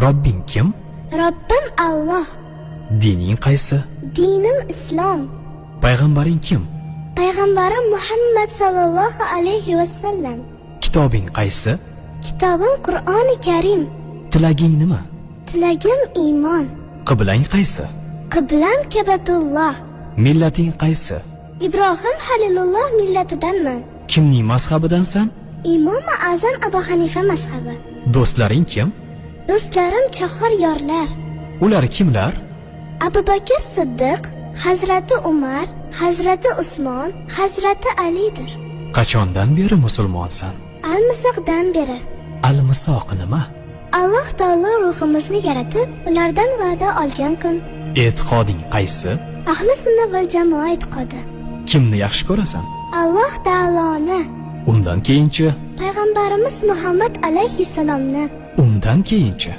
Robbing kim? Robbim Alloh. Dining qaysi? Dinim Islom. Payg'ambaring kim? Payg'ambarim Muhammad sallallohu alayhi vasallam. Kitobing qaysi? Kitobim Qur'oni Karim. Tilaging nima? Tilagim iymon. Qiblang qaysi? Qiblam Ka'batulloh. Millating qaysi? Ibrohim Halilulloh millatidanman. Kimning mazhabidansan? Imom Azam Abu Hanifa mazhabi. Do'stlaring kim? Do'stlarim chahor yorlar. Ular kimlar? Abu Bakr Siddiq, Hazrati Umar, Hazrati Usmon, Hazrati Alidir. Qachondan beri musulmonsan? Al-Misoqdan beri. Al-Misoq nima? Alloh taolo ruhimizni yaratib, ulardan va'da olgan kun. E'tiqoding qaysi? Ahli sunna val jamoa e'tiqodi. Kimni yaxshi ko'rasan? Alloh taoloni. Undan keyinchi? Payg'ambarimiz Muhammad alayhissalomni. Undan keyinchi?